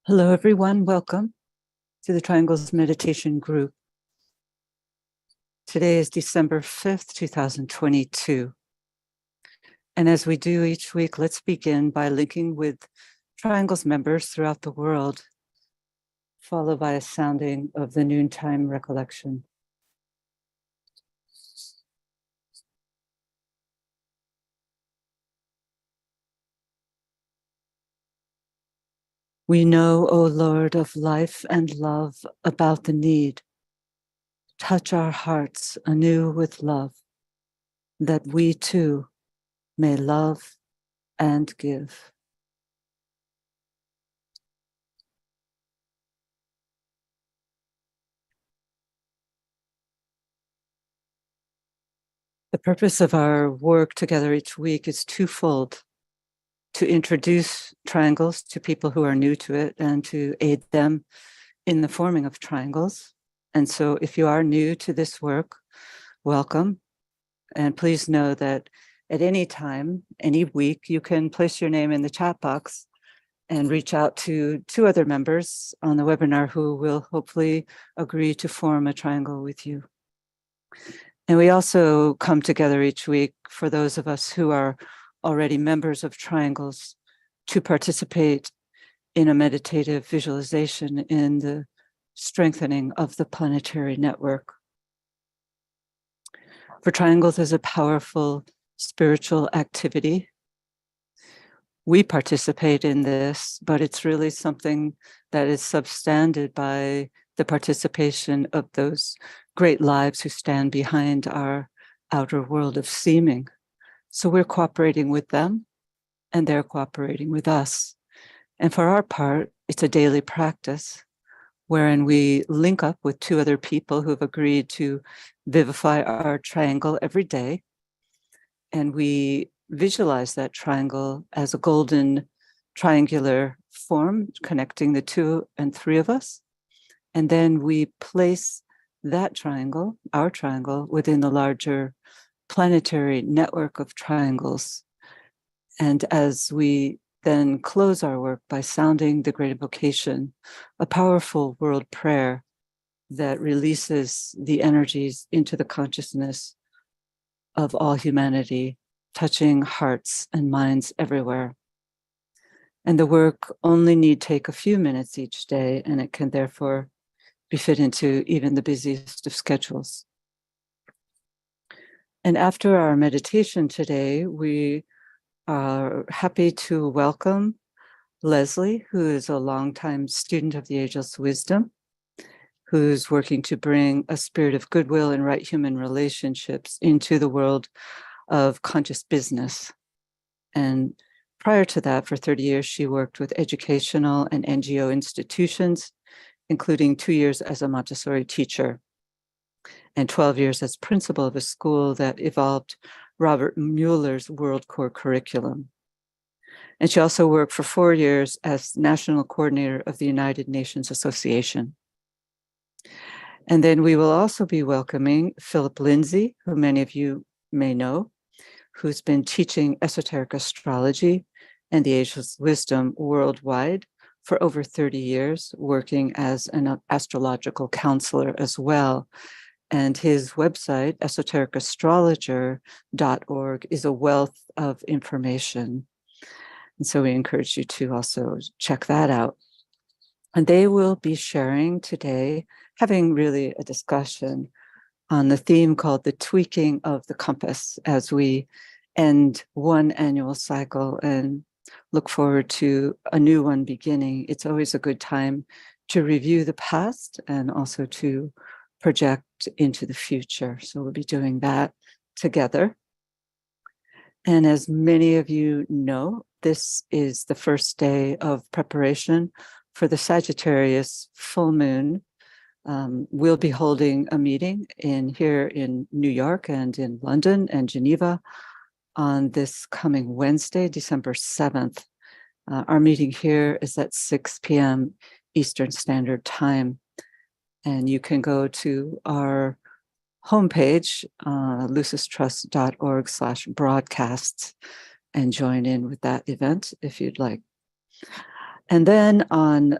Hello, everyone. Welcome to the Triangles Meditation Group. Today is December 5th, 2022. And as we do each week, let's begin by linking with Triangles members throughout the world, followed by a sounding of the noontime recollection. We know, O Lord of life and love, about the need. Touch our hearts anew with love, that we too may love and give. The purpose of our work together each week is twofold: to introduce triangles to people who are new to it and to aid them in the forming of triangles. And so if you are new to this work, welcome. And please know that at any time, any week, you can place your name in the chat box and reach out to two other members on the webinar who will hopefully agree to form a triangle with you. And we also come together each week for those of us who are already members of triangles to participate in a meditative visualization in the strengthening of the planetary network. For triangles as a powerful spiritual activity, we participate in this, but it's really something that is substandard by the participation of those great lives who stand behind our outer world of seeming. So we're cooperating with them, and they're cooperating with us. And for our part, it's a daily practice wherein we link up with two other people who've agreed to vivify our triangle every day. And we visualize that triangle as a golden triangular form connecting the two and three of us. And then we place that triangle, our triangle, within the larger planetary network of triangles. And as we then close our work by sounding the Great Invocation, a powerful world prayer that releases the energies into the consciousness of all humanity, touching hearts and minds everywhere. And the work only need take a few minutes each day, and it can therefore be fit into even the busiest of schedules. And after our meditation today, we are happy to welcome Leslie, who is a longtime student of the Ageless Wisdom, who's working to bring a spirit of goodwill and right human relationships into the world of conscious business. And prior to that, for 30 years, she worked with educational and NGO institutions, including 2 years as a Montessori teacher and 12 years as principal of a school that evolved Robert Mueller's World Core curriculum. And she also worked for 4 years as national coordinator of the United Nations Association. And then we will also be welcoming Philip Lindsay, who many of you may know, who's been teaching esoteric astrology and the Ageless Wisdom worldwide for over 30 years, working as an astrological counselor as well. And his website, esotericastrologer.org, is a wealth of information. And so we encourage you to also check that out. And they will be sharing today, having really a discussion on the theme called the tweaking of the compass as we end one annual cycle and look forward to a new one beginning. It's always a good time to review the past and also to project into the future. So we'll be doing that together. And as many of you know, this is the first day of preparation for the Sagittarius full moon. We'll be holding a meeting here in New York and in London and Geneva on this coming Wednesday, December 7th. Our meeting here is at 6 p.m. Eastern Standard Time. And you can go to our homepage, lucistrust.org/broadcasts, and join in with that event if you'd like. And then on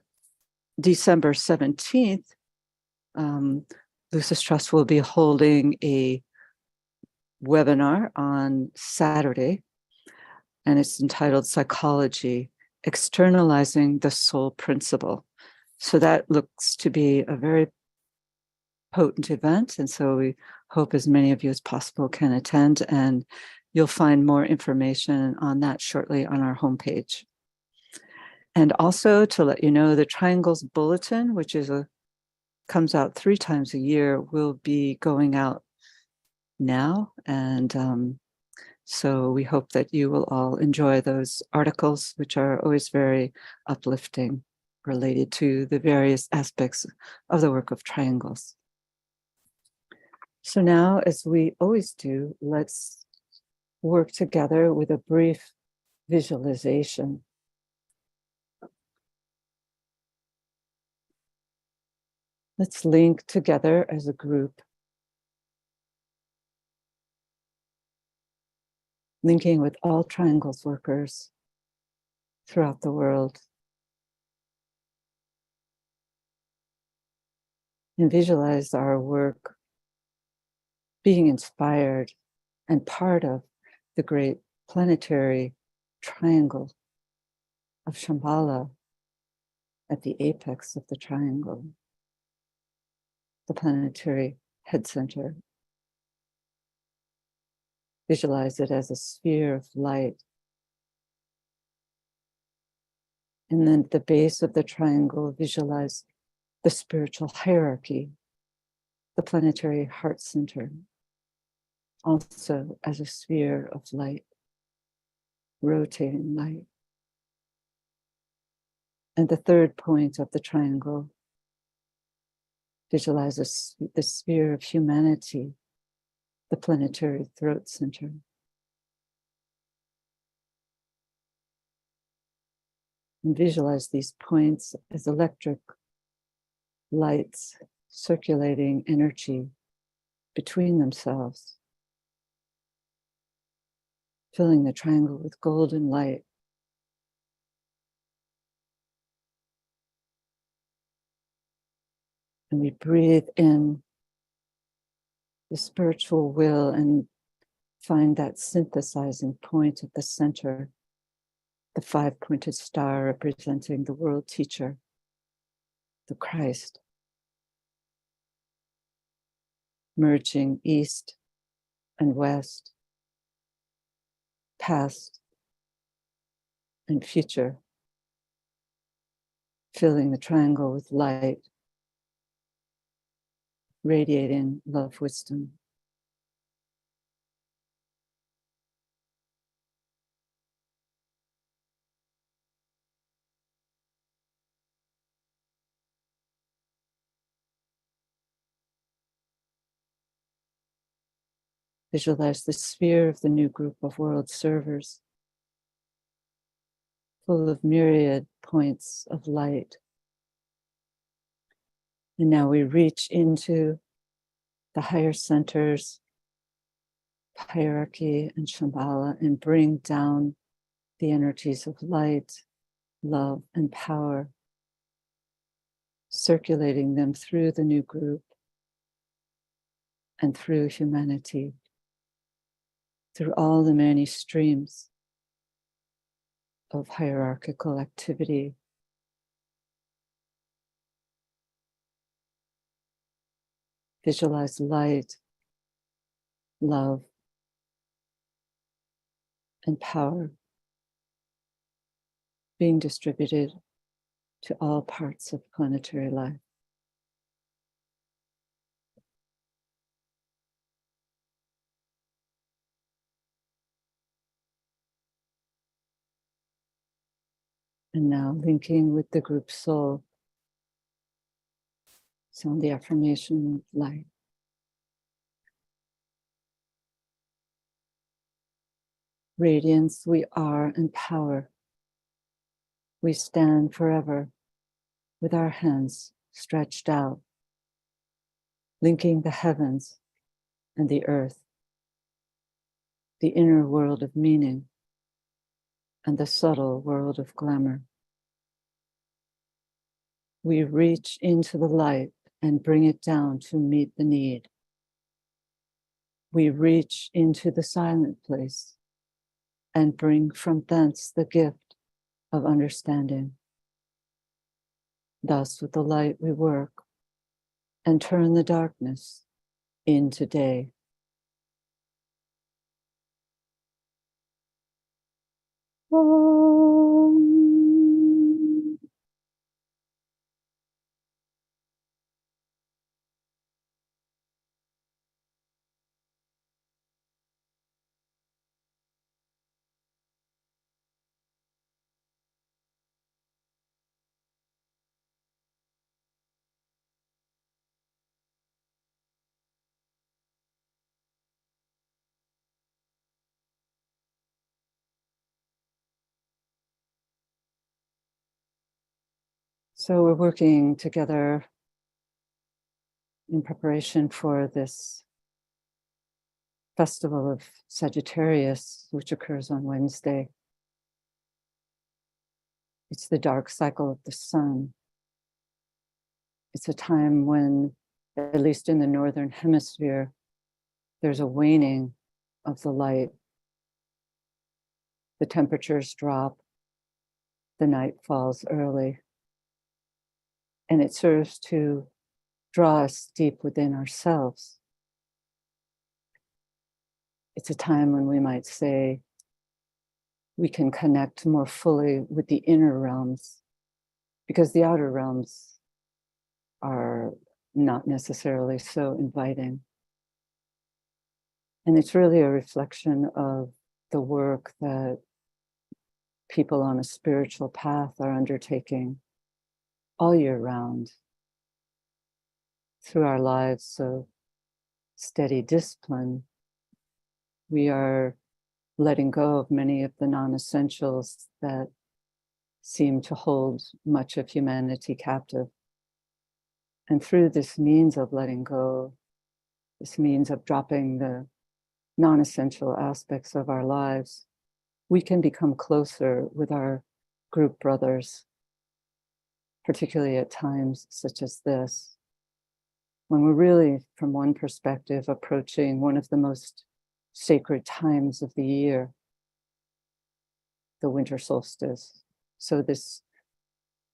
December 17th, Lucis Trust will be holding a webinar on Saturday, and it's entitled Psychology, Externalizing the Soul Principle. So that looks to be a very potent event, and so we hope as many of you as possible can attend, and you'll find more information on that shortly on our homepage. And also to let you know, the Triangles Bulletin, which comes out 3 times a year, will be going out now, and so we hope that you will all enjoy those articles, which are always very uplifting, related to the various aspects of the work of triangles. So now, as we always do, let's work together with a brief visualization. Let's link together as a group, linking with all triangles workers throughout the world. And visualize our work being inspired and part of the great planetary triangle of Shambhala at the apex of the triangle, the planetary head center. Visualize it as a sphere of light. And then at the base of the triangle, visualize the spiritual hierarchy, the planetary heart center, also as a sphere of light, rotating light. And the third point of the triangle, visualize the sphere of humanity, the planetary throat center. And visualize these points as electric lights circulating energy between themselves, filling the triangle with golden light. And we breathe in the spiritual will and find that synthesizing point at the center, the 5-pointed star representing the world teacher, the Christ, merging east and west, past and future, filling the triangle with light, radiating love, wisdom. Visualize the sphere of the new group of world servers, full of myriad points of light. And now we reach into the higher centers, hierarchy and Shambhala, and bring down the energies of light, love, and power, circulating them through the new group and through humanity, through all the many streams of hierarchical activity. Visualize light, love, and power being distributed to all parts of planetary life. And now linking with the group soul, sound the affirmation of light. Radiance, we are, and power. We stand forever with our hands stretched out, linking the heavens and the earth, the inner world of meaning and the subtle world of glamour. we reach into the light and bring it down to meet the need. We reach into the silent place and bring from thence the gift of understanding. Thus, with the light we work and turn the darkness into day. Om. So we're working together in preparation for this festival of Sagittarius, which occurs on Wednesday. It's the dark cycle of the sun. It's a time when, at least in the northern hemisphere, there's a waning of the light. The temperatures drop, the night falls early, and it serves to draw us deep within ourselves. It's a time when we might say we can connect more fully with the inner realms, because the outer realms are not necessarily so inviting. And it's really a reflection of the work that people on a spiritual path are undertaking all year round through our lives of steady discipline. We are letting go of many of the non-essentials that seem to hold much of humanity captive. And through this means of letting go, this means of dropping the non-essential aspects of our lives, we can become closer with our group brothers, particularly at times such as this, when we're really, from one perspective, approaching one of the most sacred times of the year, the winter solstice. So this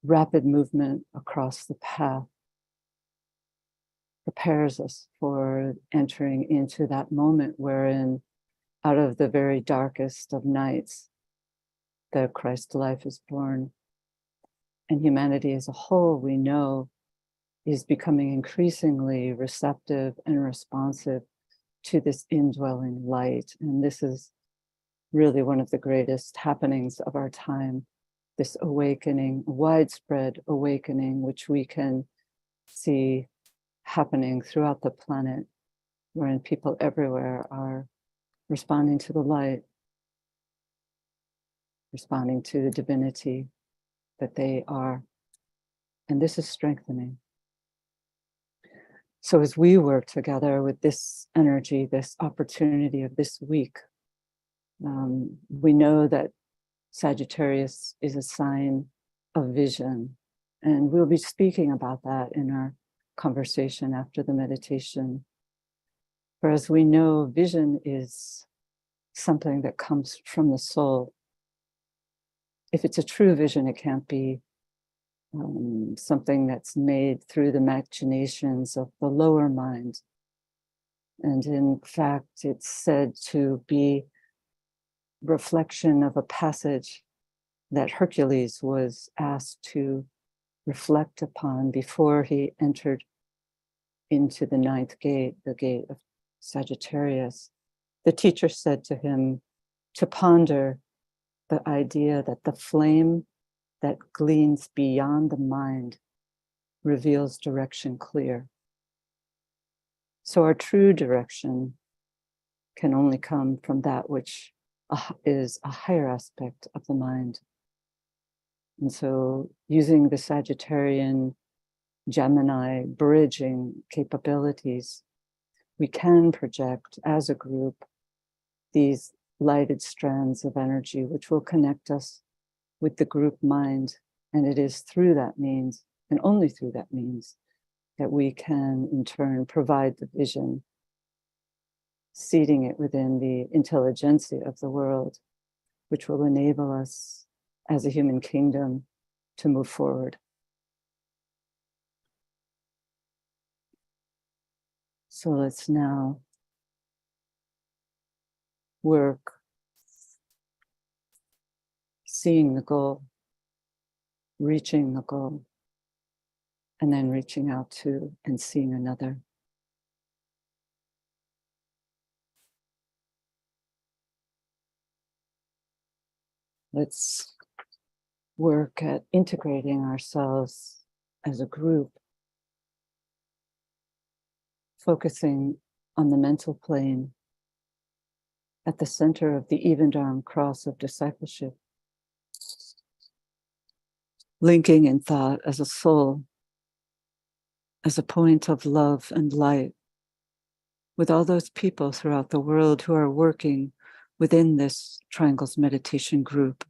rapid movement across the path prepares us for entering into that moment wherein, out of the very darkest of nights, the Christ life is born. And humanity as a whole, we know, is becoming increasingly receptive and responsive to this indwelling light. And this is really one of the greatest happenings of our time, this awakening, widespread awakening, which we can see happening throughout the planet, wherein people everywhere are responding to the light, responding to the divinity that they are. And this is strengthening. So as we work together with this energy, this opportunity of this week, we know that Sagittarius is a sign of vision. And we'll be speaking about that in our conversation after the meditation. For as we know, vision is something that comes from the soul. If it's a true vision, it can't be something that's made through the machinations of the lower mind. And in fact, it's said to be reflection of a passage that Hercules was asked to reflect upon before he entered into the ninth gate, the gate of Sagittarius. The teacher said to him to ponder the idea that the flame that gleans beyond the mind reveals direction clear. So our true direction can only come from that which is a higher aspect of the mind. And so using the Sagittarian Gemini bridging capabilities, we can project as a group these lighted strands of energy which will connect us with the group mind. And it is through that means and only through that means, that we can in turn provide the vision, seeding it within the intelligentsia of the world, which will enable us as a human kingdom to move forward. So let's now work seeing the goal, reaching the goal, and then reaching out to and seeing another. Let's work at integrating ourselves as a group, focusing on the mental plane at the center of the even arm cross of discipleship, linking in thought as a soul, as a point of love and light with all those people throughout the world who are working within this Triangles meditation group.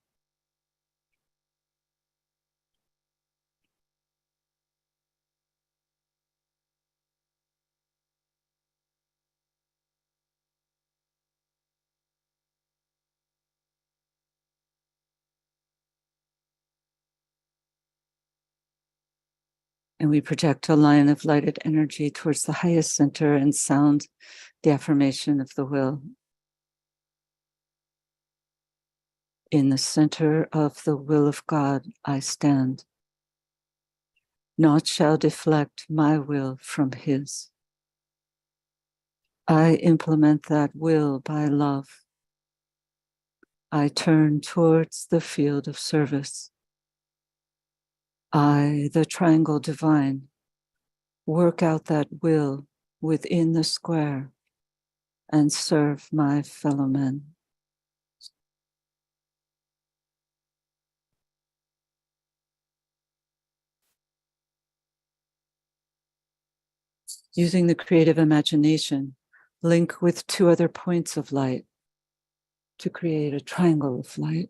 And we project a line of lighted energy towards the highest center and sound the affirmation of the will. In the center of the will of God, I stand. Naught shall deflect my will from his. I implement that will by love. I turn towards the field of service. I, the triangle divine, work out that will within the square and serve my fellow men. Using the creative imagination, link with two other points of light to create a triangle of light.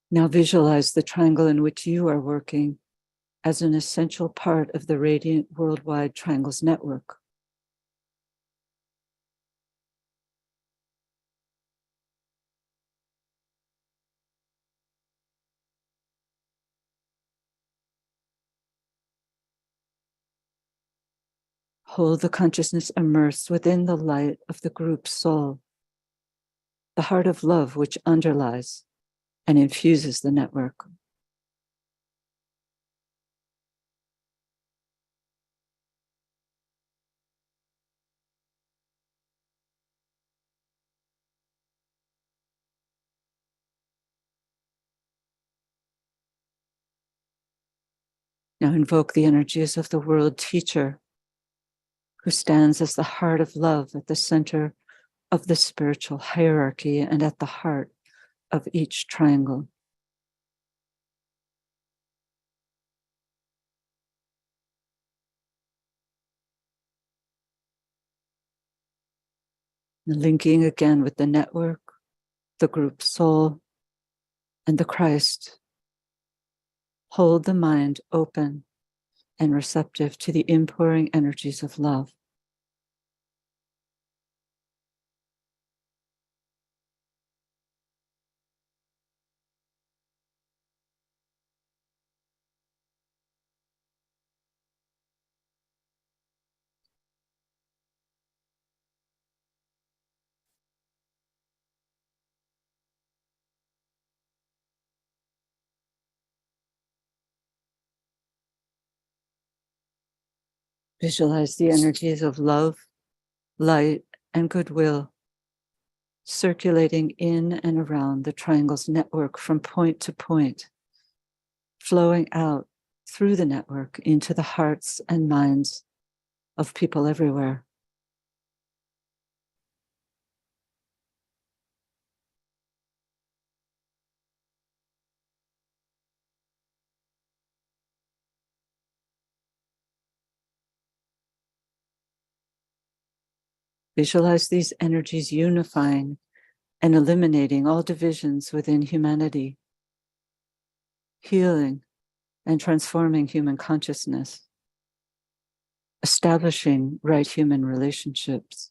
Now visualize the triangle in which you are working as an essential part of the radiant worldwide triangles network. Hold the consciousness immersed within the light of the group's soul, the heart of love which underlies and infuses the network. Now invoke the energies of the world teacher who stands as the heart of love at the center of the spiritual hierarchy and at the heart of each triangle. Linking again with the network, the group soul, and the Christ. Hold the mind open and receptive to the inpouring energies of love. Visualize the energies of love, light, and goodwill circulating in and around the triangle's network from point to point, flowing out through the network into the hearts and minds of people everywhere. Visualize these energies unifying and eliminating all divisions within humanity, healing and transforming human consciousness, establishing right human relationships.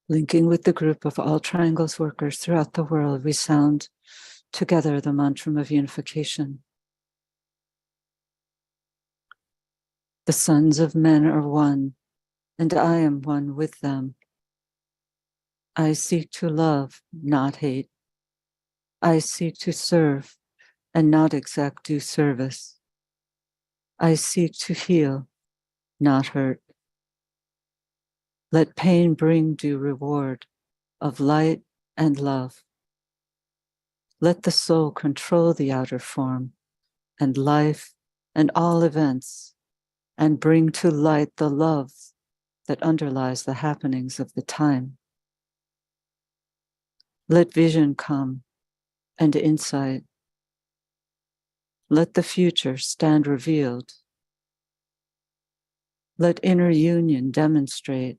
Linking with the group of all triangles workers throughout the world, we sound together the mantra of unification. The sons of men are one, and I am one with them. I seek to love, not hate. I seek to serve and not exact due service. I seek to heal, not hurt. Let pain bring due reward of light and love. Let the soul control the outer form and life and all events, and bring to light the love that underlies the happenings of the time. Let vision come and insight. Let the future stand revealed. Let inner union demonstrate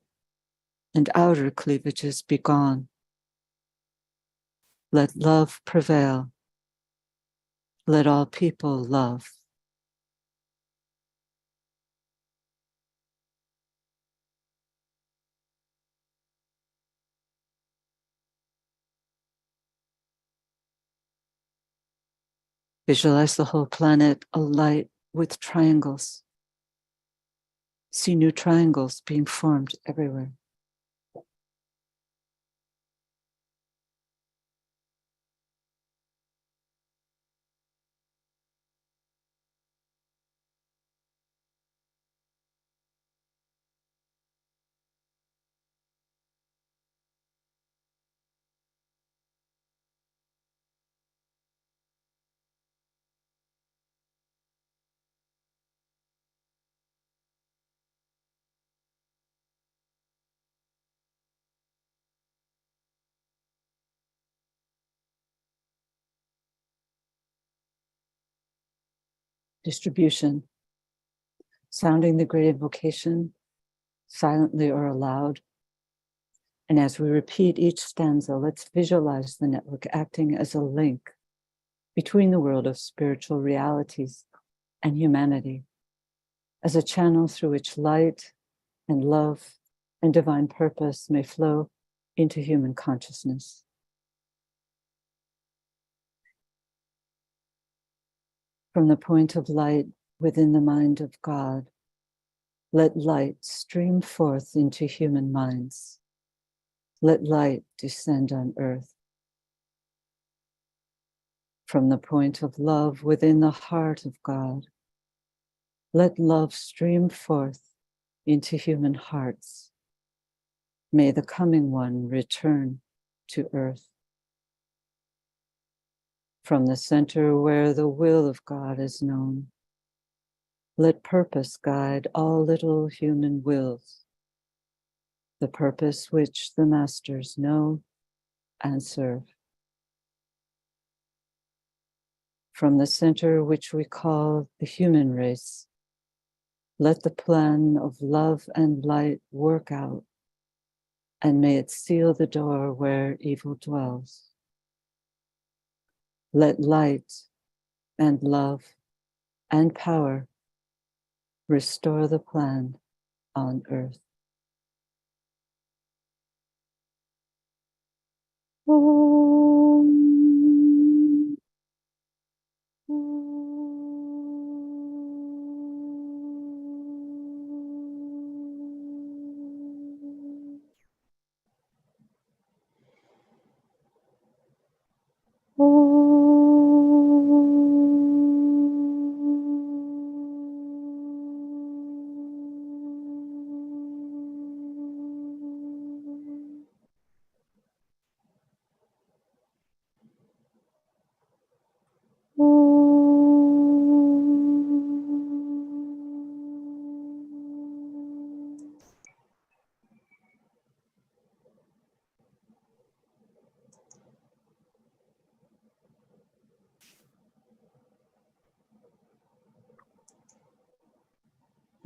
and outer cleavages be gone. Let love prevail. Let all people love. Visualize the whole planet alight with triangles. See new triangles being formed everywhere. Distribution, sounding the great invocation silently or aloud. And as we repeat each stanza, let's visualize the network acting as a link between the world of spiritual realities and humanity, as a channel through which light and love and divine purpose may flow into human consciousness. From the point of light within the mind of God, let light stream forth into human minds. Let light descend on earth. From the point of love within the heart of God, let love stream forth into human hearts. May the coming one return to earth. From the center where the will of God is known, let purpose guide all little human wills, the purpose which the masters know and serve. From the center which we call the human race, let the plan of love and light work out, and may it seal the door where evil dwells. Let light and love and power restore the plan on earth. Om. Om.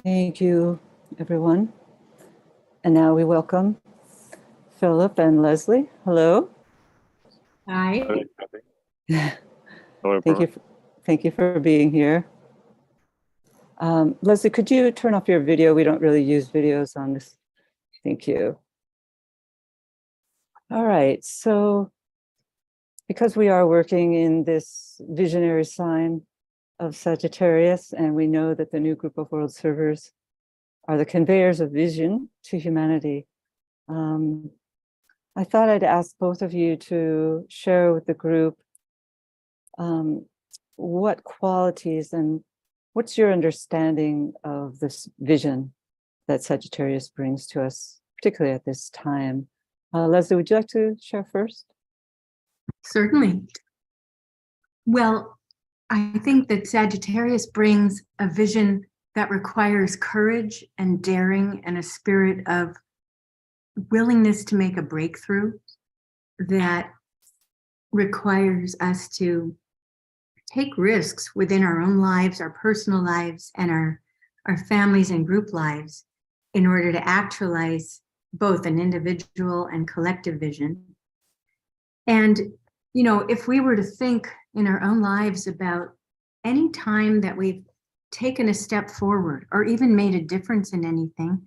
Thank you, everyone. And now we welcome Philip and Leslie. Hello. Hi. Hello, Thank you for being here. Leslie, could you turn off your video? We don't really use videos on this. Thank you. All right. So because we are working in this visionary sign of Sagittarius, and we know that the new group of world servers are the conveyors of vision to humanity, I thought I'd ask both of you to share with the group what qualities and what's your understanding of this vision that Sagittarius brings to us, particularly at this time. Leslie, would you like to share first? Certainly. Well, I think that Sagittarius brings a vision that requires courage and daring and a spirit of willingness to make a breakthrough, that requires us to take risks within our own lives, our personal lives, and our families and group lives in order to actualize both an individual and collective vision. And, you know, if we were to think in our own lives about any time that we've taken a step forward or even made a difference in anything,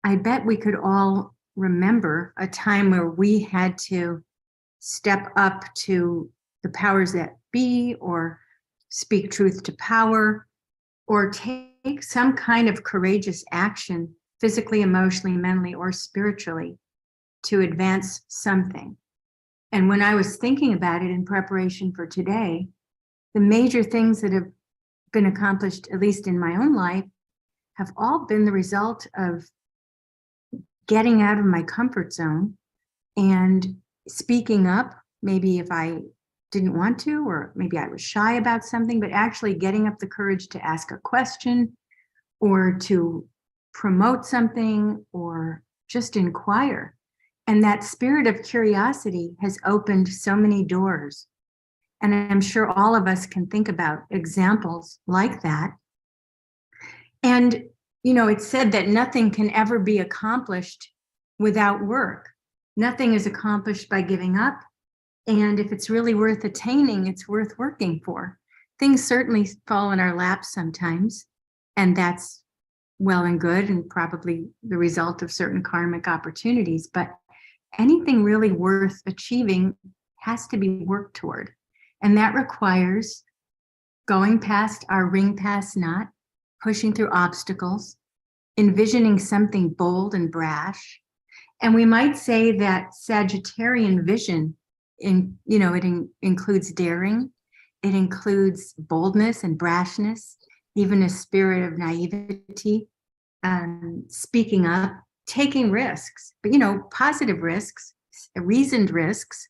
I bet we could all remember a time where we had to step up to the powers that be, or speak truth to power, or take some kind of courageous action, physically, emotionally, mentally, or spiritually, to advance something. And when I was thinking about it in preparation for today, the major things that have been accomplished, at least in my own life, have all been the result of getting out of my comfort zone and speaking up, maybe if I didn't want to, or maybe I was shy about something, but actually getting up the courage to ask a question or to promote something or just inquire. And that spirit of curiosity has opened so many doors. And I'm sure all of us can think about examples like that. And, you know, it's said that nothing can ever be accomplished without work. Nothing is accomplished by giving up. And if it's really worth attaining, it's worth working for. Things certainly fall in our laps sometimes, and that's well and good and probably the result of certain karmic opportunities. But anything really worth achieving has to be worked toward. And that requires going past our ring past knot, pushing through obstacles, envisioning something bold and brash. And we might say that Sagittarian vision, includes daring, it includes boldness and brashness, even a spirit of naivety, speaking up, taking risks, but positive risks, reasoned risks,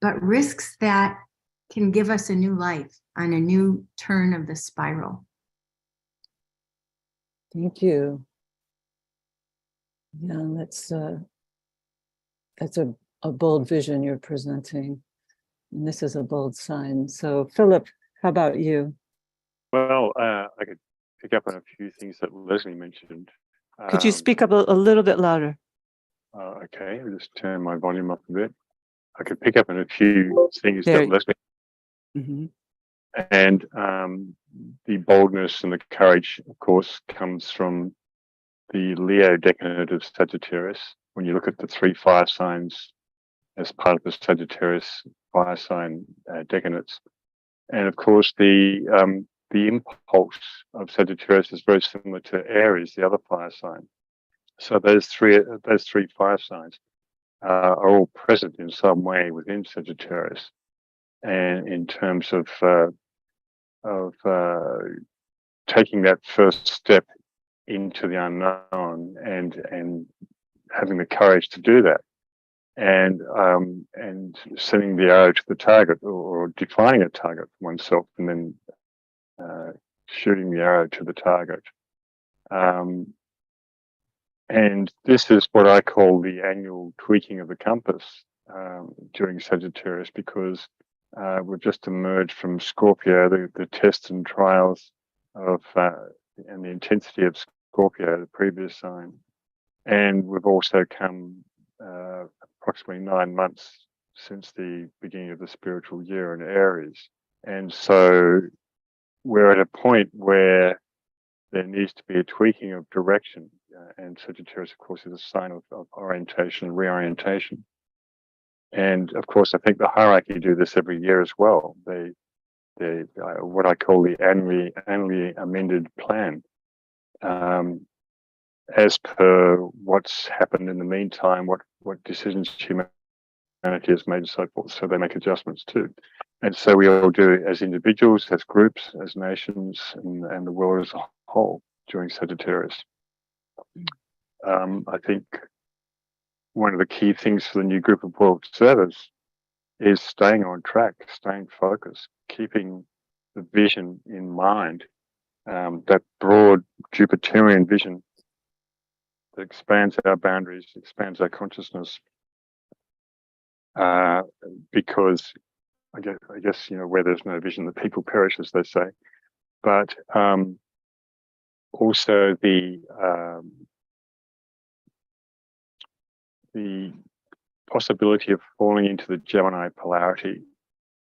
but risks that can give us a new life on a new turn of the spiral. Thank you. Yeah, that's a bold vision you're presenting. And this is a bold sign. So Philip, how about you? Well, I could pick up on a few things that Leslie mentioned. Could you speak up a little bit louder? Okay, I'll just turn my volume up a bit. I could pick up on a few things There. that Leslie Mm-hmm. and the boldness and the courage, of course, comes from the Leo decanate of Sagittarius. When you look at the 3 fire signs as part of the Sagittarius fire sign decanates, and of course the impulse of Sagittarius is very similar to Aries, the other fire sign. So those three fire signs are all present in some way within Sagittarius, and in terms of taking that first step into the unknown and having the courage to do that, and sending the arrow to the target, or defining a target for oneself, and then shooting the arrow to the target. And this is what I call the annual tweaking of the compass during Sagittarius, because we've just emerged from Scorpio, the tests and trials of and the intensity of Scorpio, the previous sign. And we've also come approximately 9 months since the beginning of the spiritual year in Aries. And so we're at a point where there needs to be a tweaking of direction. And Sagittarius, of course, is a sign of orientation and reorientation. And of course, I think the hierarchy do this every year as well. They what I call the annually amended plan. As per what's happened in the meantime, what decisions humanity has made and so forth. So they make adjustments too. And so we all do it as individuals, as groups, as nations, and the world as a whole during Sagittarius. I think one of the key things for the new group of world observers is staying on track, staying focused, keeping the vision in mind, that broad Jupiterian vision that expands our boundaries, expands our consciousness, because I guess where there's no vision, the people perish, as they say. But also the possibility of falling into the Gemini polarity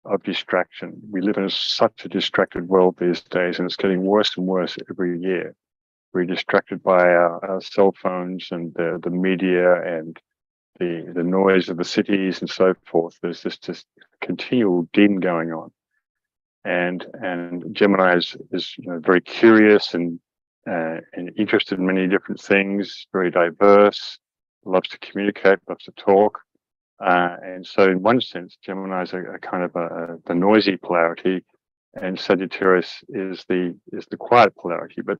of distraction. We live in such a distracted world these days, and it's getting worse and worse every year. We're distracted by our cell phones and the media and the noise of the cities and so forth. There's this just continual din going on, and Gemini is very curious and interested in many different things, very diverse, loves to communicate, loves to talk. And so in one sense, Gemini is a kind of the noisy polarity, and Sagittarius is the quiet polarity, but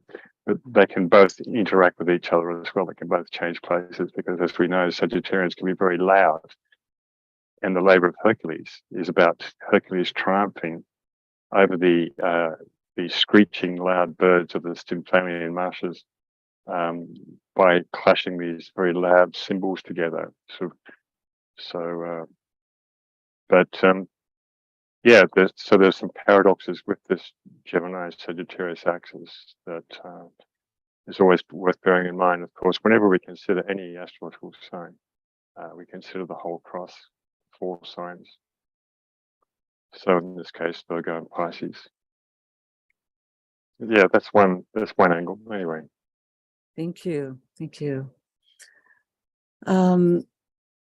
they can both interact with each other as well. They can both change places, because as we know, Sagittarians can be very loud. And the labor of Hercules is about Hercules triumphing over the screeching loud birds of the Stymphalian marshes, by clashing these very loud cymbals together. There's some paradoxes with this Gemini Sagittarius axis that is always worth bearing in mind. Of course, whenever we consider any astrological sign, we consider the whole cross, 4 signs. So in this case, Virgo and Pisces. Yeah, that's one angle. Anyway. Thank you.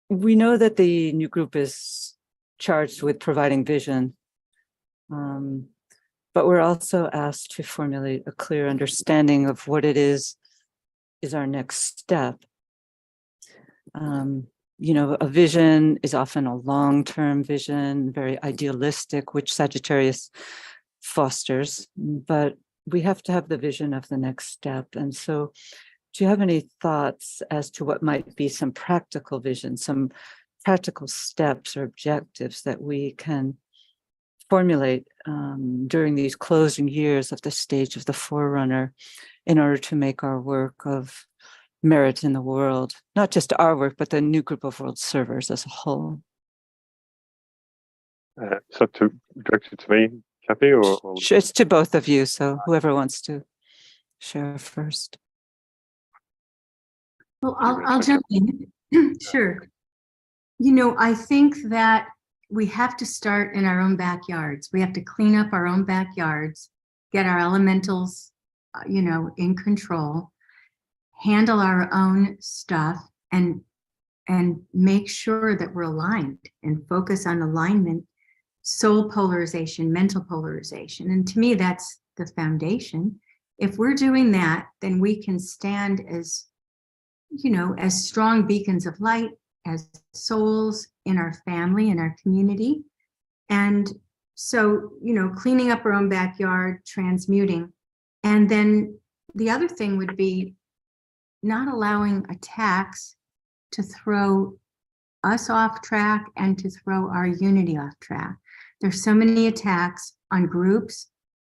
We know that the new group is charged with providing vision, but we're also asked to formulate a clear understanding of what it is our next step. A vision is often a long-term vision, very idealistic, which Sagittarius fosters, but we have to have the vision of the next step. And so do you have any thoughts as to what might be some practical vision, some practical steps or objectives that we can formulate during these closing years of the stage of the forerunner in order to make our work of merit in the world, not just our work, but the new group of world servers as a whole? So to direct it to me, Kathy, or it's to both of you, so whoever wants to share first. Well, I'll jump in. Sure. I think that we have to start in our own backyards. We have to clean up our own backyards, get our elementals, in control, handle our own stuff, and make sure that we're aligned and focus on alignment, soul polarization, mental polarization. And to me, that's the foundation. If we're doing that, then we can stand as strong beacons of light, as souls in our family, in our community. And so, cleaning up our own backyard, transmuting. And then the other thing would be not allowing attacks to throw us off track and to throw our unity off track. There's so many attacks on groups,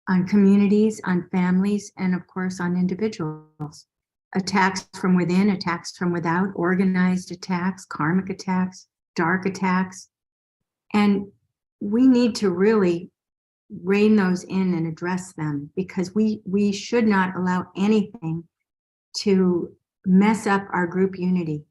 on communities, on families, and of course on individuals. Attacks from within, attacks from without, organized attacks, karmic attacks, dark attacks. And we need to really rein those in and address them, because we should not allow anything to mess up our group unity,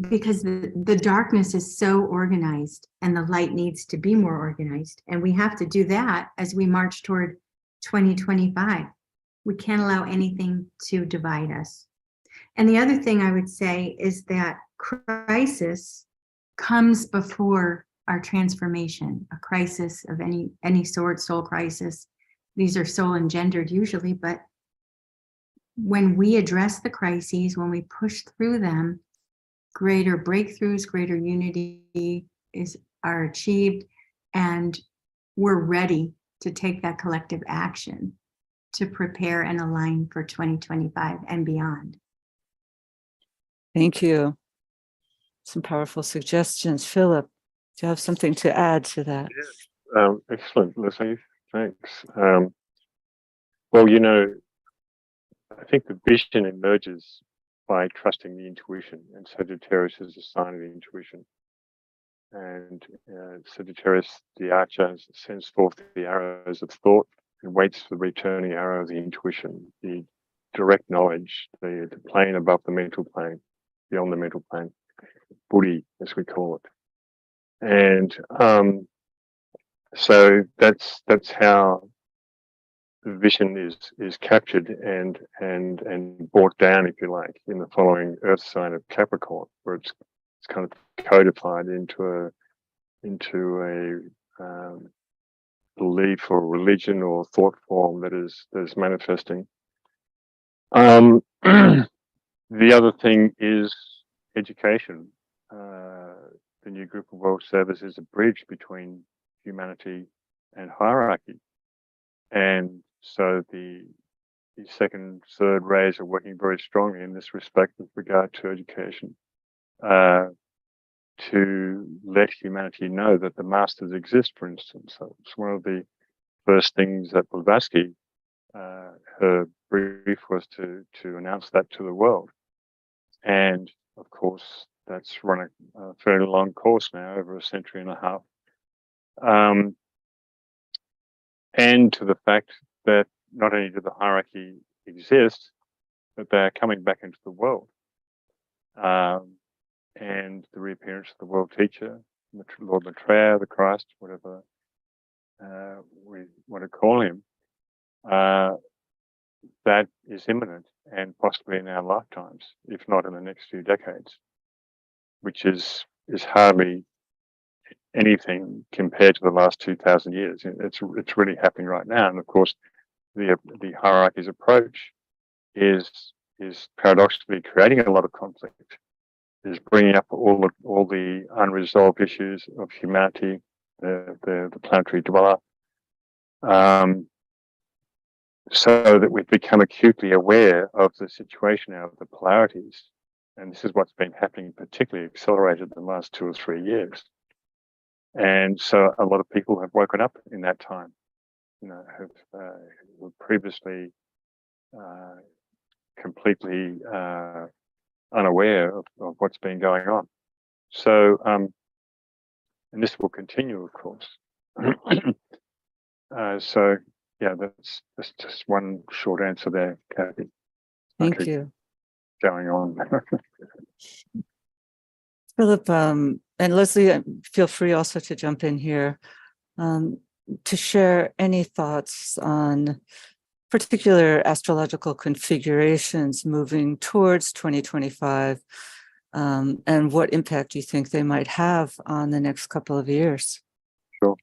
because the darkness is so organized and the light needs to be more organized. And we have to do that as we march toward 2025. We can't allow anything to divide us. And the other thing I would say is that crisis comes before our transformation, a crisis of any sort, soul crisis. These are soul engendered usually, but when we address the crises, when we push through them, greater breakthroughs, greater unity are achieved, and we're ready to take that collective action to prepare and align for 2025 and beyond. Thank you. Some powerful suggestions. Philip, do you have something to add to that? Excellent, Leslie. Thanks. Well, you know, I think the vision emerges by trusting the intuition, and Sagittarius is a sign of the intuition. And Sagittarius, the archer, sends forth the arrows of thought and waits for the returning arrow of the intuition, the direct knowledge, the plane above the mental plane, beyond the mental plane, Buddhi, as we call it. And so that's how the vision is captured and brought down, if you like, in the following Earth sign of Capricorn, where it's kind of codified into a belief or religion or thought form that is manifesting. The other thing is education. The new group of world service is a bridge between humanity and hierarchy. And so the second, third rays are working very strongly in this respect with regard to education, to let humanity know that the masters exist, for instance. So it's one of the first things that Blavatsky, her brief was to announce that to the world. And of course, that's run a fairly long course now, over a century and a half. And to the fact that not only do the hierarchy exist, but they are coming back into the world. And the reappearance of the world teacher, Lord Maitreya, the Christ, whatever we want to call him, that is imminent and possibly in our lifetimes, if not in the next few decades, which is hardly anything compared to the last 2,000 years. It's really happening right now. And of course, the hierarchy's approach is paradoxically creating a lot of conflict, is bringing up all the unresolved issues of humanity, the planetary dweller, so that we've become acutely aware of the situation now of the polarities. And this is what's been happening, particularly accelerated in the last 2 or 3 years. And so a lot of people have woken up in that time, were previously completely unaware of what's been going on. So, and this will continue, of course. So, yeah, that's just one short answer there, Kathy. Thank you. Going on. Philip, and Leslie, feel free also to jump in here to share any thoughts on particular astrological configurations moving towards 2025, and what impact you think they might have on the next couple of years. Sure.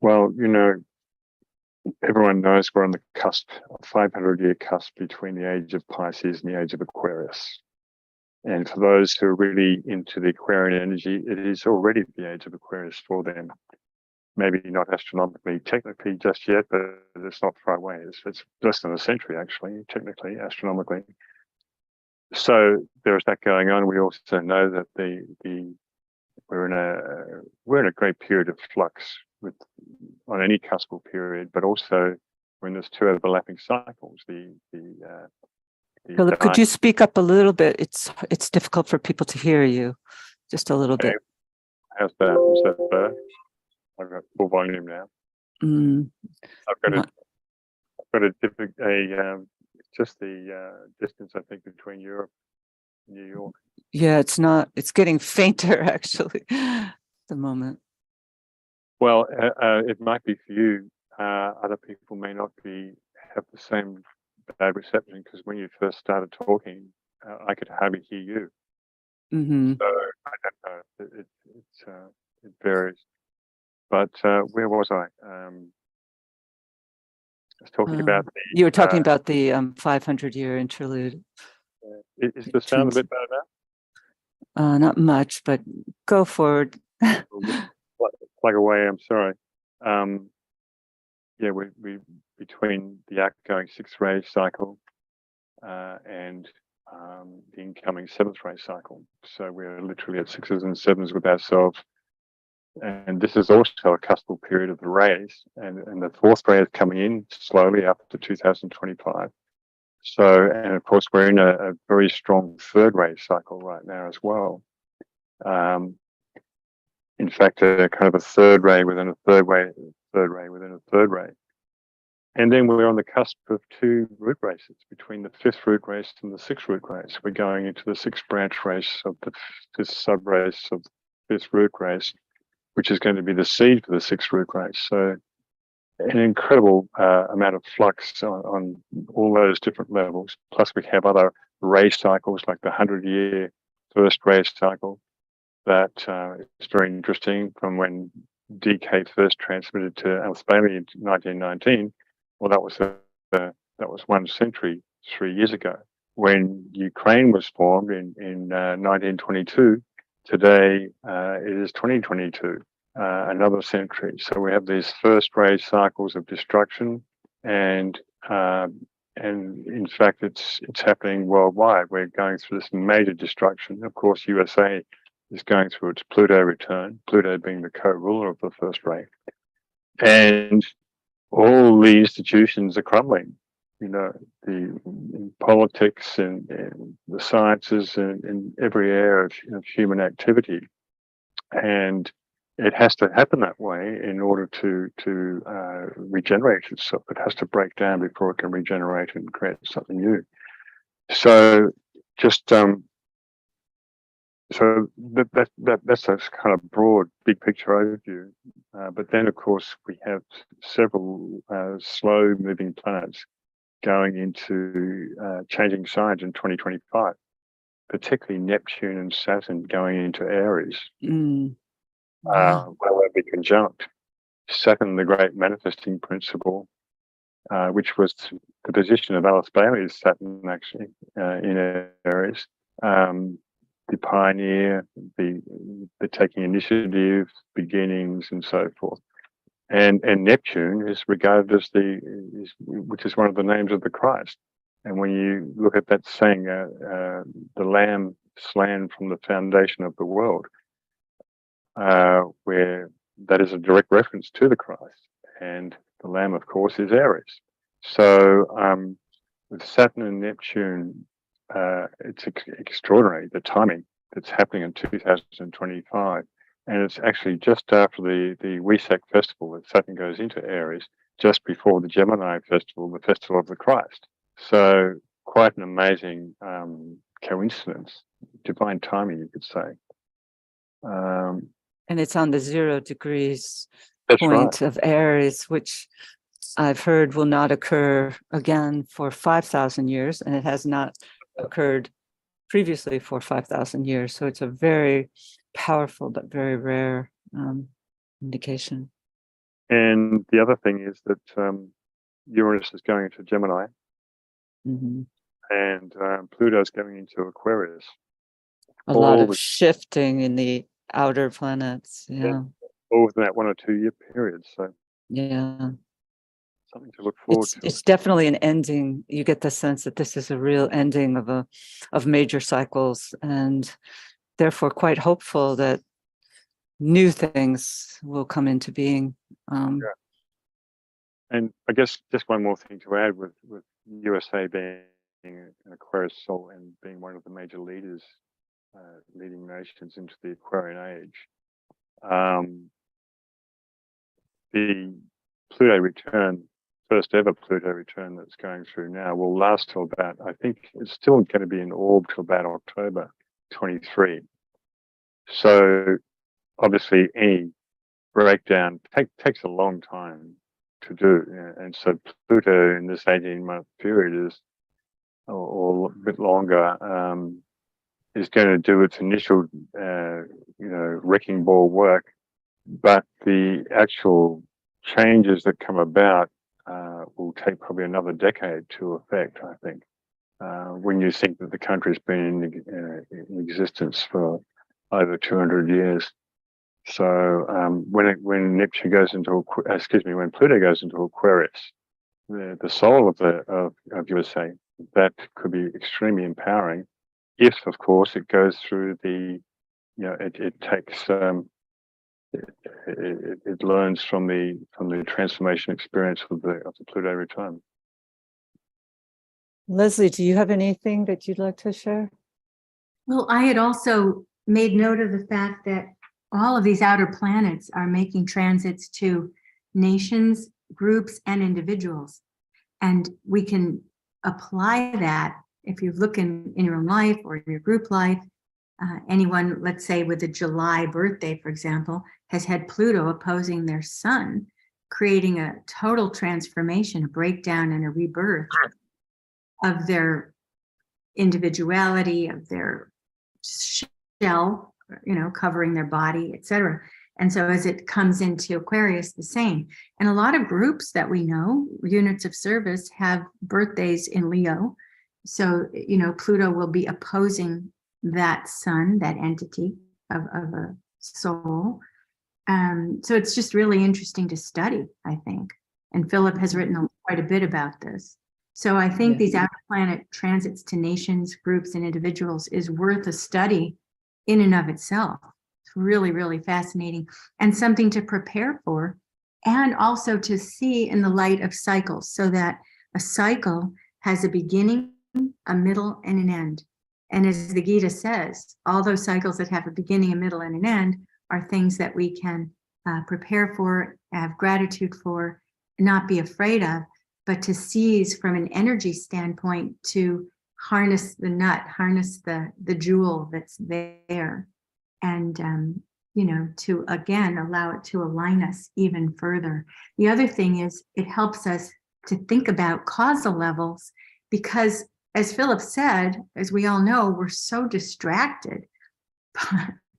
Well, everyone knows we're on the cusp, a 500-year cusp between the age of Pisces and the age of Aquarius. And for those who are really into the Aquarian energy, it is already the age of Aquarius for them. Maybe not astronomically, technically just yet, but it's not far away. It's less than a century, actually, technically, astronomically. So there is that going on. We also know that we're in a great period of flux on any cuspal period, but also when there's 2 overlapping cycles. Philip, could you speak up a little bit? It's difficult for people to hear you, just a little bit. How's that? Is that better? I've got full volume now. I've got a just the distance, I think, between Europe and New York. Yeah, it's getting fainter actually at the moment. Well, it might be for you. Other people may not have the same bad reception, because when you first started talking, I could hardly hear you. Hmm. So I don't know. It varies. But where was I? I was talking about You were talking about the 500-year interlude. Is the sound a bit better now? Not much, but go forward. Plug away. I'm sorry. Yeah, we between the outgoing 6th ray cycle and the incoming 7th ray cycle. So we're literally at 6s and 7s with ourselves. And this is also a custral period of the rays, and the 4th ray is coming in slowly up to 2025. So, and of course, we're in a very strong 3rd ray cycle right now as well. In fact, a kind of a 3rd ray within a 3rd ray, 3rd ray within a 3rd ray. And then we're on the cusp of 2 root races, between the 5th root race and the 6th root race. We're going into the 6th branch race of the 5th sub race of the 5th root race, which is going to be the seed for the 6th root race. So an incredible amount of flux on all those different levels. Plus we have other ray cycles like the 100-year first ray cycle that is very interesting, from when DK first transmitted to Australia in 1919. Well, that was 1 century, 3 years ago. When Ukraine was formed in 1922, today it is 2022, another century. So we have these first ray cycles of destruction, and in fact it's happening worldwide. We're going through this major destruction. Of course, USA is going through its Pluto return, Pluto being the co-ruler of the first ray. And all the institutions are crumbling, you know, in politics and the sciences and in every area of human activity. And it has to happen that way in order to regenerate itself. It has to break down before it can regenerate and create something new. So just so that's a kind of broad, big picture overview. But then, of course, we have several slow-moving planets going into changing signs in 2025, particularly Neptune and Saturn going into Aries, where they'll be conjunct. Saturn, the great manifesting principle, which was the position of Alice Bailey's Saturn, actually, in Aries. The pioneer, the taking initiative, beginnings, and so forth. And Neptune is regarded as which is one of the names of the Christ. And when you look at that saying, the Lamb slain from the foundation of the world, where that is a direct reference to the Christ, and the Lamb, of course, is Aries. So with Saturn and Neptune, it's extraordinary, the timing that's happening in 2025. And it's actually just after the Wesak festival that Saturn goes into Aries, just before the Gemini festival, the festival of the Christ. So quite an amazing coincidence, divine timing, you could say. And it's on the 0 degrees right. point of Aries, which I've heard will not occur again for 5,000 years, and it has not occurred previously for 5,000 years. So it's a very powerful but very rare indication. And the other thing is that Uranus is going into Gemini, and Pluto's going into Aquarius. A lot of shifting in the outer planets. Yeah. All within that 1 or 2 year period. So yeah. Something to look forward to. It's definitely an ending. You get the sense that this is a real ending of major cycles, and therefore quite hopeful that new things will come into being. And I guess just one more thing to add, with USA being an Aquarius soul and being one of the major leaders, leading nations into the Aquarian age. The Pluto return first ever Pluto return that's going through now will last till about, I think it's still going to be in orb till about October 23. So obviously any breakdown takes a long time to do. And so Pluto in this 18-month period is, or a bit longer, is going to do its initial, wrecking ball work. But the actual changes that come about will take probably another decade to affect, I think, when you think that the country's been in existence for over 200 years. So when Neptune goes into, when Pluto goes into Aquarius, the soul of USA, that could be extremely empowering, if of course it goes through the, it takes it learns from the transformation experience of the Pluto return. Leslie, do you have anything that you'd like to share? Well, I had also made note of the fact that all of these outer planets are making transits to nations, groups, and individuals. And we can apply that if you look in your own life or in your group life. Anyone, let's say with a July birthday, for example, has had Pluto opposing their sun, creating a total transformation, a breakdown and a rebirth of their individuality, of their shell, covering their body, etc. And so as it comes into Aquarius, the same. And a lot of groups that we know, units of service, have birthdays in Leo. So, Pluto will be opposing that sun, that entity of a soul. So it's just really interesting to study, I think. And Philip has written quite a bit about this. So I think these outer planet transits to nations, groups, and individuals is worth a study in and of itself. It's really, really fascinating and something to prepare for, and also to see in the light of cycles, so that a cycle has a beginning, a middle, and an end. And as the Gita says, all those cycles that have a beginning, a middle, and an end are things that we can prepare for, have gratitude for, not be afraid of, but to seize from an energy standpoint, to harness the nut, harness the jewel that's there, and to again allow it to align us even further. The other thing is it helps us to think about causal levels, because as Philip said, as we all know, we're so distracted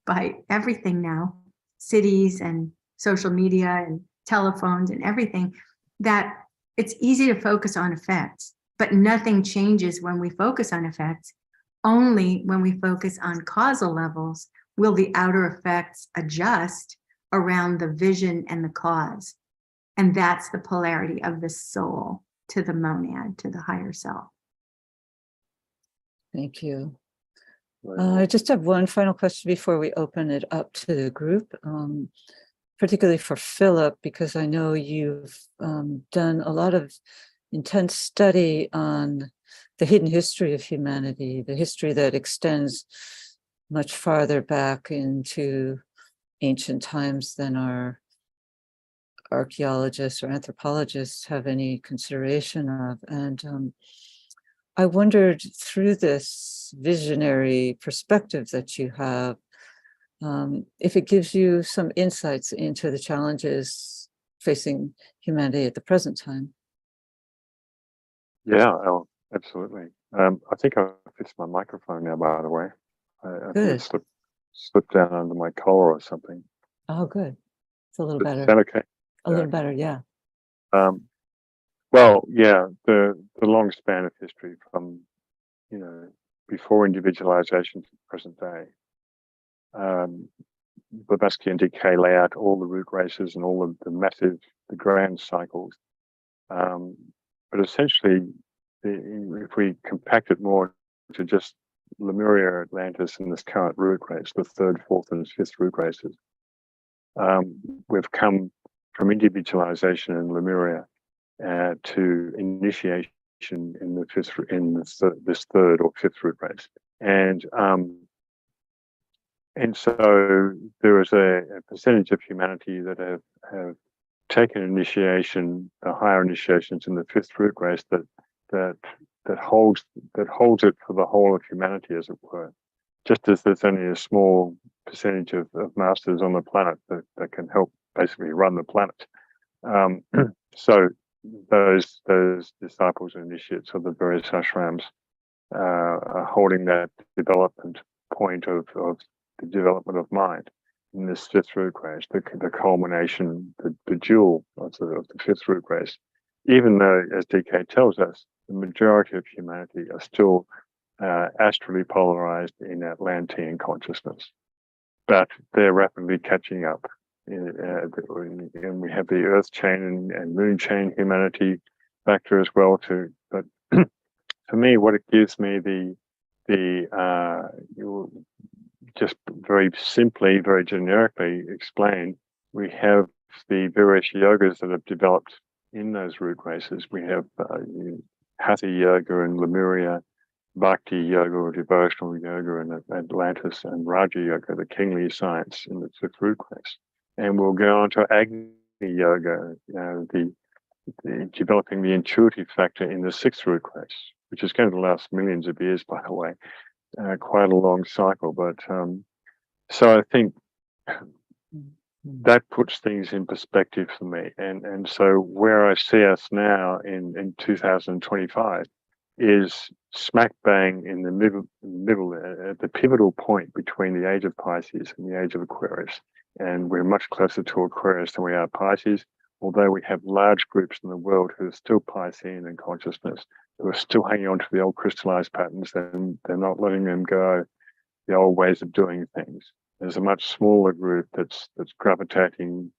by everything now, cities and social media and telephones and everything, that it's easy to focus on effects, but nothing changes when we focus on effects. Only when we focus on causal levels will the outer effects adjust around the vision and the cause. And that's the polarity of the soul to the monad, to the higher self. Thank you. I just have one final question before we open it up to the group, particularly for Philip, because I know you've done a lot of intense study on the hidden history of humanity, the history that extends much farther back into ancient times than our archaeologists or anthropologists have any consideration of. And I wondered, through this visionary perspective that you have, if it gives you some insights into the challenges facing humanity at the present time. Yeah, absolutely. I think I fixed my microphone now, by the way. I think it slipped down under my collar or something. Oh, good. It's a little better. Is that okay? A little better, yeah. Well, yeah, the long span of history from, before individualization to the present day. Blavatsky and DK lay out all the root races and all of the grand cycles. But essentially, if we compact it more to just Lemuria, Atlantis, and this current root race, the third, fourth, and fifth root races, we've come from individualization in Lemuria to initiation in this third or fifth root race, and so there is a percentage of humanity that have taken initiation, the higher initiations in the fifth root race that holds it for the whole of humanity, as it were. Just as there's only a small percentage of masters on the planet that can help basically run the planet. So those disciples and initiates of the various ashrams are holding that development point of the development of mind in this fifth root race, the culmination, the jewel of the fifth root race. Even though, as DK tells us, the majority of humanity are still astrally polarized in Atlantean consciousness, but they're rapidly catching up. And we have the Earth chain and Moon chain humanity factor as well too. But for me, what it gives me just very simply, very generically explained, we have the various yogas that have developed in those root races. We have Hatha yoga in Lemuria, Bhakti yoga or devotional yoga in Atlantis, and Raja yoga, the kingly science, in the fifth root race. And we'll go on to Agni yoga, the developing the intuitive factor in the sixth root race, which is going to last millions of years, by the way. Quite a long cycle, but so I think that puts things in perspective for me. And so where I see us now in 2025 is smack bang in the middle at the pivotal point between the age of Pisces and the age of Aquarius. And we're much closer to Aquarius than we are Pisces, although we have large groups in the world who are still Piscean in consciousness, who are still hanging on to the old crystallized patterns, and they're not letting them go, the old ways of doing things. There's a much smaller group that's gravitating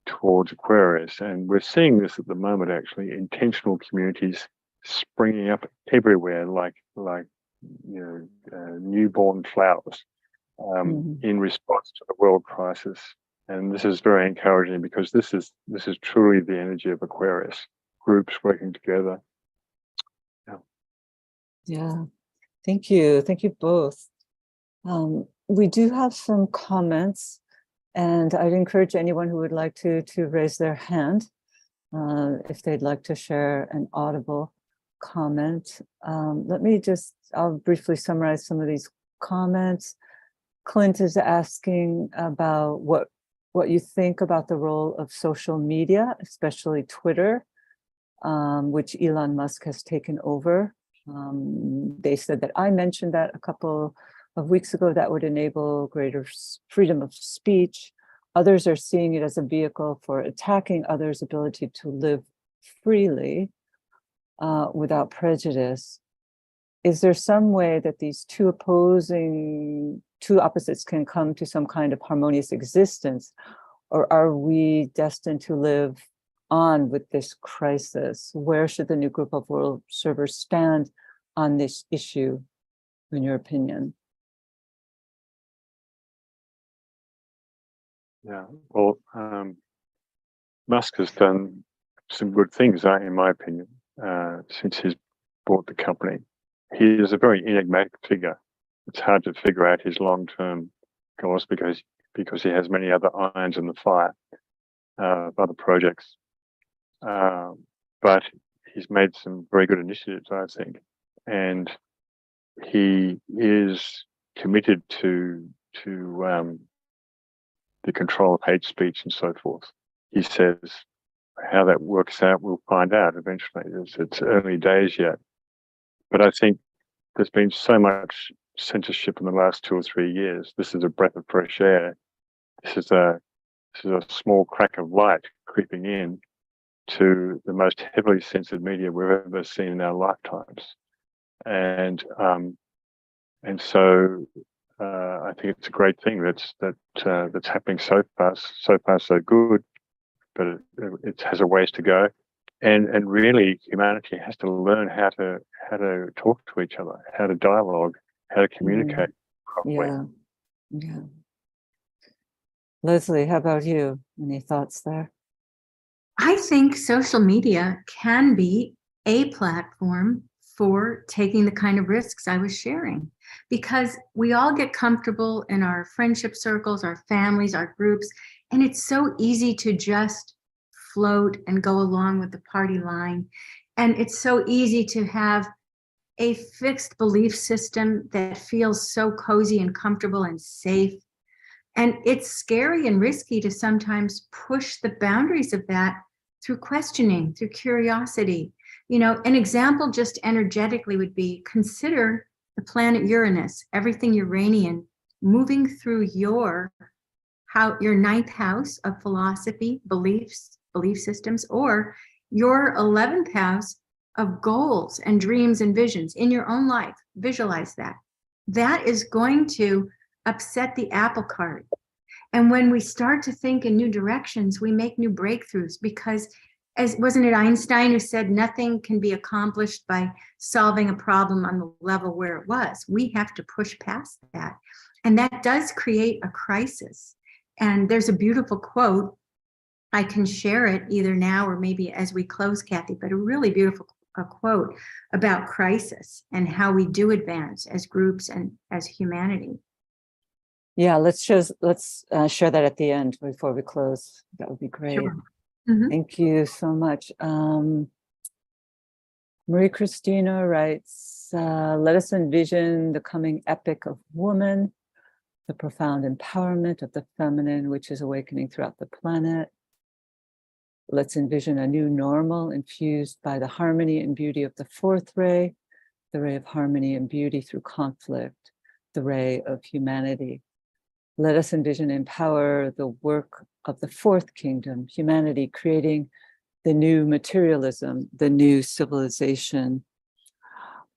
towards Aquarius, and we're seeing this at the moment, actually, intentional communities springing up everywhere, like newborn flowers, in response to the world crisis. And this is very encouraging, because this is truly the energy of Aquarius, groups working together. Yeah, thank you both. We do have some comments, and I'd encourage anyone who would like to raise their hand if they'd like to share an audible comment. I'll briefly summarize some of these comments. Clint is asking about what you think about the role of social media, especially Twitter, which Elon Musk has taken over. They said that I mentioned that a couple of weeks ago, that would enable greater freedom of speech. Others are seeing it as a vehicle for attacking others' ability to live freely without prejudice. Is there some way that these two opposites can come to some kind of harmonious existence, or are we destined to live on with this crisis? Where should the new group of world servers stand on this issue, in your opinion? Yeah, well, Musk has done some good things, in my opinion, since he's bought the company. He is a very enigmatic figure. It's hard to figure out his long-term goals because he has many other irons in the fire, other projects. But he's made some very good initiatives, I think, and he is committed to the control of hate speech and so forth. He says how that works out, we'll find out eventually. It's early days yet. But I think there's been so much censorship in the last 2 or 3 years. This is a breath of fresh air. This is a small crack of light creeping in to the most heavily censored media we've ever seen in our lifetimes. And so I think it's a great thing that's happening so fast, so good, but it has a ways to go. And really, humanity has to learn how to talk to each other, how to dialogue, how to communicate properly. Yeah. Leslie, how about you? Any thoughts there? I think social media can be a platform for taking the kind of risks I was sharing, because we all get comfortable in our friendship circles, our families, our groups, and it's so easy to just float and go along with the party line. And it's so easy to have a fixed belief system that feels so cozy and comfortable and safe. And it's scary and risky to sometimes push the boundaries of that through questioning, through curiosity. You know, an example just energetically would be, consider the planet Uranus, everything Uranian, moving through your ninth house of philosophy, beliefs, belief systems, or your 11th house of goals and dreams and visions in your own life. Visualize that. That is going to upset the apple cart. And when we start to think in new directions, we make new breakthroughs, because wasn't it Einstein who said nothing can be accomplished by solving a problem on the level where it was? We have to push past that. And that does create a crisis. And there's a beautiful quote. I can share it either now or maybe as we close, Kathy, but a really beautiful quote about crisis and how we do advance as groups and as humanity. Yeah, let's share that at the end before we close. That would be great. Sure. Mm-hmm. Thank you so much. Marie Christina writes, let us envision the coming epic of woman, the profound empowerment of the feminine, which is awakening throughout the planet. Let's envision a new normal infused by the harmony and beauty of the fourth ray, the ray of harmony and beauty through conflict, the ray of humanity. Let us envision and empower the work of the fourth kingdom, humanity, creating the new materialism, the new civilization.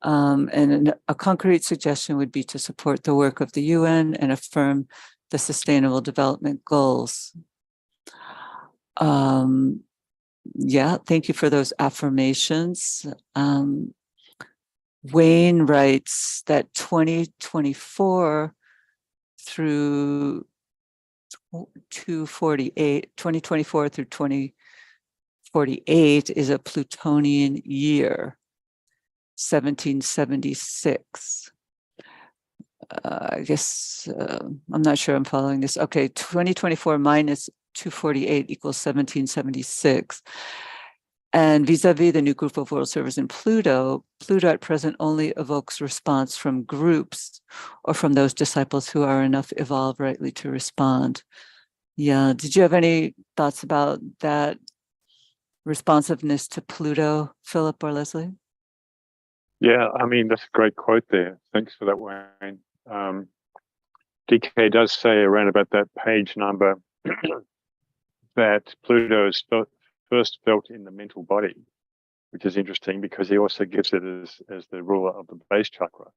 And a concrete suggestion would be to support the work of the UN and affirm the Sustainable Development Goals. Yeah, thank you for those affirmations. Wayne writes that 2024 through 2024 through 2048 is a Plutonian year, 1776. I guess, I'm not sure I'm following this. Okay, 2024 minus 248 equals 1776. And vis-a-vis the new group of world servers in Pluto, Pluto at present only evokes response from groups or from those disciples who are enough evolved rightly to respond. Yeah, did you have any thoughts about that responsiveness to Pluto, Philip or Leslie? Yeah, I mean, that's a great quote there. Thanks for that, Wayne. DK does say around about that page number that Pluto is first felt in the mental body, which is interesting because he also gives it as the ruler of the base chakra,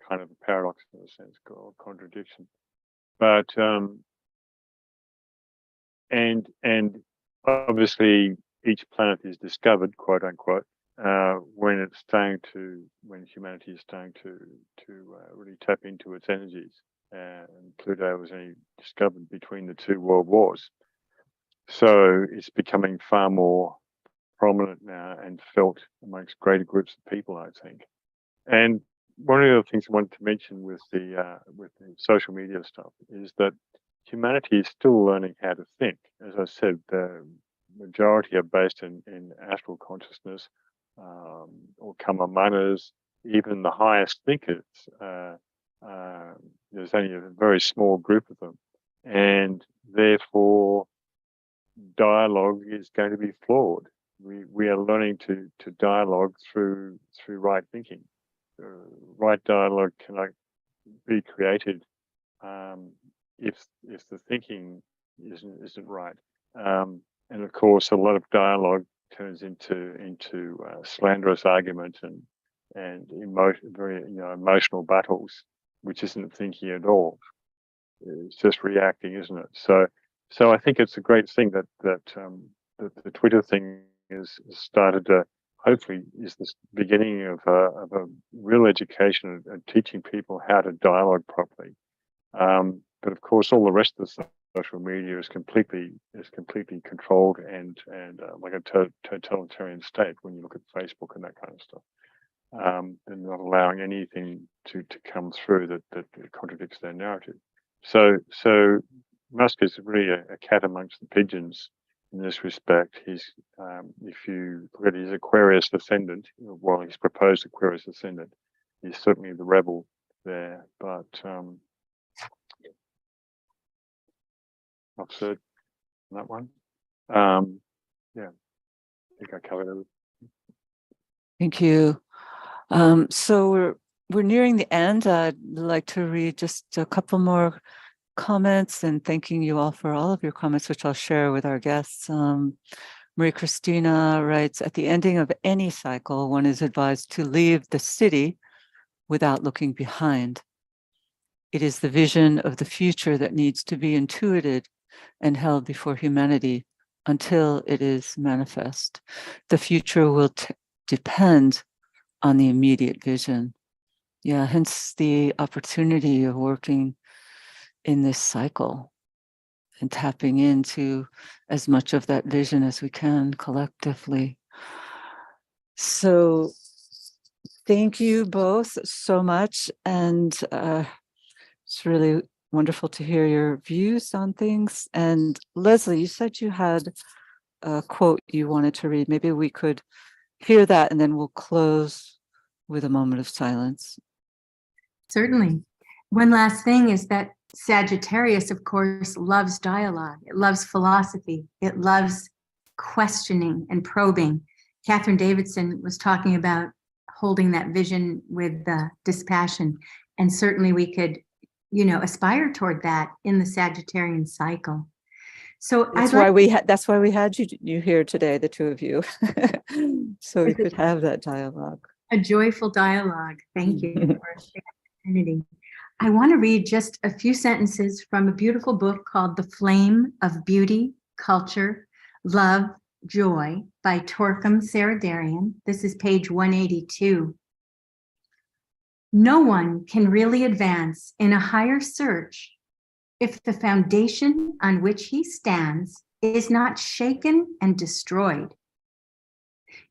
kind of a paradox in a sense, or contradiction. But and obviously each planet is discovered, quote unquote, when humanity is starting to really tap into its energies. And Pluto was only discovered between the two world wars. So it's becoming far more prominent now and felt amongst greater groups of people, I think. And one of the other things I wanted to mention with the social media stuff is that humanity is still learning how to think. As I said, the majority are based in astral consciousness, or kama manas. Even the highest thinkers, there's only a very small group of them, and therefore dialogue is going to be flawed. We are learning to dialogue through right thinking. Right dialogue cannot be created if the thinking isn't right. And of course, a lot of dialogue turns into slanderous argument and very emotional battles, which isn't thinking at all. It's just reacting, isn't it? So I think it's a great thing that the Twitter thing is started to hopefully is the beginning of a real education and teaching people how to dialogue properly. But of course, all the rest of the social media is completely controlled and like a totalitarian state. When you look at Facebook and that kind of stuff, they're not allowing anything to come through that contradicts their narrative. So Musk is really a cat amongst the pigeons in this respect. He's, if you look at his Aquarius ascendant, well, he's proposed Aquarius ascendant, he's certainly the rebel there, but I've said that one. Yeah, I think I covered it. Thank you. So we're nearing the end. I'd like to read just a couple more comments and thanking you all for all of your comments, which I'll share with our guests. Marie Christina writes, at the ending of any cycle, one is advised to leave the city without looking behind. It is the vision of the future that needs to be intuited and held before humanity until it is manifest. The future will depend on the immediate vision. Yeah, hence the opportunity of working in this cycle and tapping into as much of that vision as we can collectively. So thank you both so much. And it's really wonderful to hear your views on things. And Leslie, you said you had a quote you wanted to read. Maybe we could hear that and then we'll close with a moment of silence. Certainly. One last thing is that Sagittarius, of course, loves dialogue. It loves philosophy. It loves questioning and probing. Catherine Davidson was talking about holding that vision with dispassion. And certainly we could, aspire toward that in the Sagittarian cycle. So that's why we had you here today, the two of you, so we could have that dialogue. A joyful dialogue. Thank you for the opportunity. I want to read just a few sentences from a beautiful book called The Flame of Beauty, Culture, Love, Joy by Torquem Saradarian. This is page 182. No one can really advance in a higher search if the foundation on which he stands is not shaken and destroyed.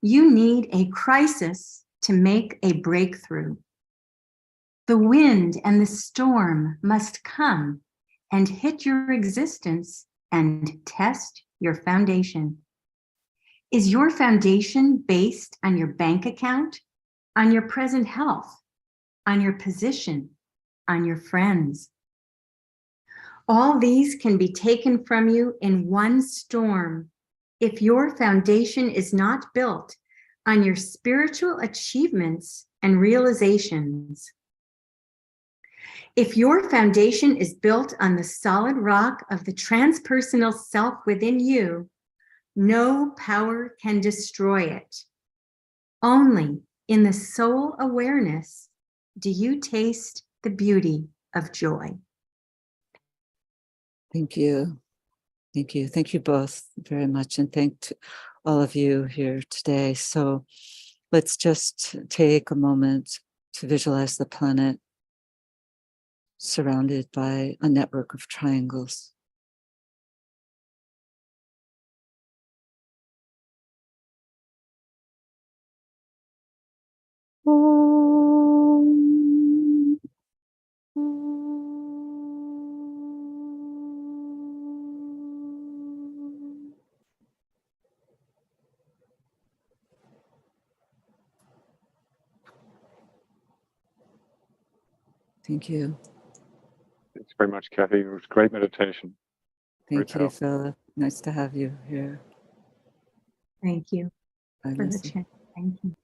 You need a crisis to make a breakthrough. The wind and the storm must come and hit your existence and test your foundation. Is your foundation based on your bank account, on your present health, on your position, on your friends? All these can be taken from you in one storm if your foundation is not built on your spiritual achievements and realizations. If your foundation is built on the solid rock of the transpersonal self within you, no power can destroy it. Only in the soul awareness do you taste the beauty of joy. Thank you. Thank you. Thank you both very much. And thank all of you here today. So let's just take a moment to visualize the planet surrounded by a network of triangles. Thank you. Thanks very much, Kathy. It was great meditation. Thank you, Philip. Nice to have you here. Thank you Bye, for the Leslie. chance. Thank you.